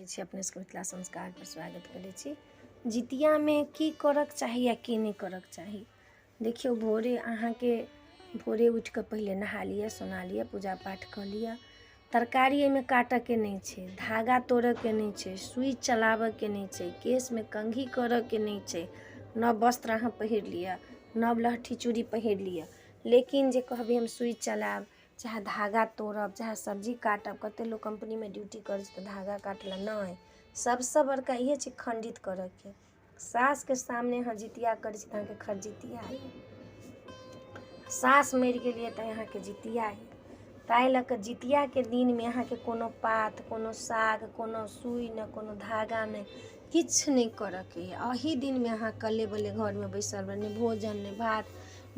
अपने सबके मिथिला संस्कार पर स्वागत करै छी। जितिया में की करक चाही या की नहीं करक चाही। देखियो भोरे उठ के पहले नहा लिया, सोना लिया, पूजा पाठ कर लिया। तरकारी में काटे के नहीं छे, धागा तोड़े के नहीं छे, सुई चलावे के नहीं छे, केस में कंघी करे के नहीं छे, नव वस्त्र अहाँ पहिर लिया, नव लहठी चूड़ी पहिर लिया। लेकिन जे कहबे हम सुई चलाब, चाहे धागा तोड़ब, चाहे सब्जी काटब, कते लोग कंपनी में ड्यूटी कर तो धागा काटला नहीं। सबसे बड़का ये चीज खंडित करे के। सास के सामने यहाँ जितिया कर के खरजितिया है। सास मर गई तो यहाँ के जितिया है। ताई लक जितिया के दिन में यहाँ के कोनो पात, कोनो साग, कोनो सुई न कोनो धागा नहीं, किछ नहीं करे के। अही दिन में यहाँ कले बले घर में बैसल बने भोजन ने भात,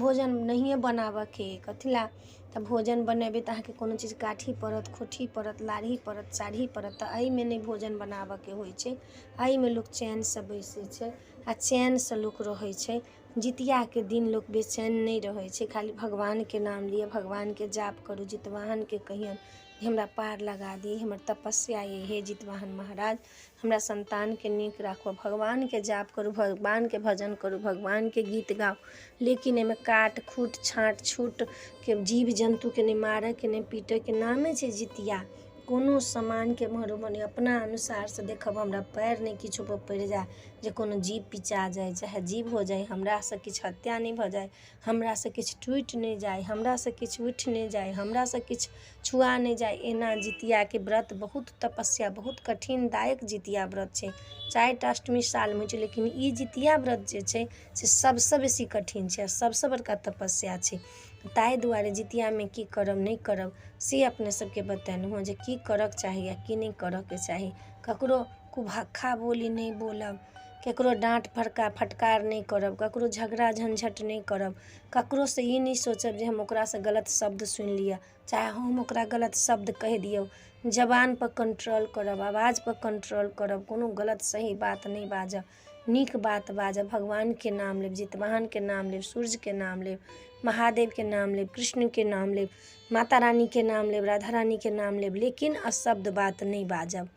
भोजन नहीं बनावे के कथिला तो भोजन बनेबे तो अहाँ के कोनो चीज काठी पड़त, खोठी पड़त, लाढ़ी पड़त, साढ़ी पड़त, तो एहि में नहीं भोजन बनावे के होय छे। एहि में लोग चैन से बैसे छे आ चैन से लोग रहे छे। जितिया के दिन लोग बेचैन नहीं रहे छे, खाली भगवान के नाम लिए, भगवान के जाप करू, जितवाहन के कहियन हमरा पार लगा दी, हमर तपस्या ये हे जितवाहन महाराज, हमरा संतान के नीक राखो, भगवान के जाप करू, भगवान के भजन करू, भगवान के गीत गाओ। लेकिन एमे काट खूट छाँट छूट के जीव जंतु के नहीं मारे के नहीं पीटे के नामे छे जितिया। कोनो सामान के मारू मने अपना अनुसार से देखब हमरा पैर नहीं किछो पर पड़ जाए, जे कोनो जीव पिचा जाए, चाहे जीव हो जाए, हमरा से किछ हत्या नहीं भ जाए, हमरा से किछ टूट नहीं जाए, हमरा से किछ उठ नहीं जाए, हमरा से किछ छुआ नहीं जाए। एना जितिया के व्रत बहुत तपस्या, बहुत कठिन दायक जितिया व्रत छे। 4टा अष्टमी साल में छे, लेकिन ई जितिया व्रत जे छे से सबसे बेसी कठिन छे, सबसे बड़का तपस्या छे। ताई दुआरे जितिया में की करब नहीं करब से अपने सबके बतानु जे की करक चाही या की नहीं करक चाही। ककरो कुभक्खा बोली नहीं बोलब, केकरो डांट फटकार नहीं करब, ककरो झगड़ा झंझट नहीं करब, ककरो से ये नहीं सोचब जे हम ओकरा से गलत शब्द सुन लिया, चाहे हम ओकरा गलत शब्द कह दियो। जबान पर कंट्रोल करब, आवाज पर कंट्रोल करब, कोनो गलत सही बात नहीं बाजब, नीक बात बाजब, भगवान के नाम लेब, जितवाहन के नाम लेब, सूर्य के नाम लेब, महादेव के नाम लेब, कृष्ण के नाम लेब, माता रानी के नाम लेब, राधा रानी के नाम लेब, लेकिन अशब्द बात नहीं बाजब।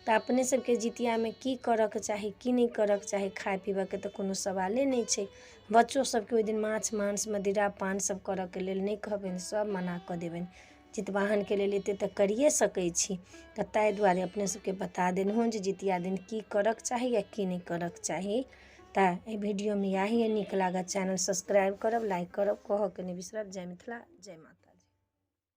तो अपने सबके जितिया में की करक चाही की नहीं करक चाही, खाए पीबे के तो कोनो सवाले नहीं छे। बच्चों सबके ओहि दिन माछ मांस मदिरा पान सब करऽ के लेल नहीं कहबेन, सब मना कऽ देबेन। जितवाहन के लेल एते तऽ करिए सकै छी। तऽ ताहि दुआरे अपने सबके बता देलहुँ जे जितिया दिन की करक चाही या की नहीं करक चाही। तऽ एहि वीडियो में यही नीक लागत चैनल सब्सक्राइब करब, लाइक करब, कहऽ के नहीं बिसरब। जय मिथिला, जय माता।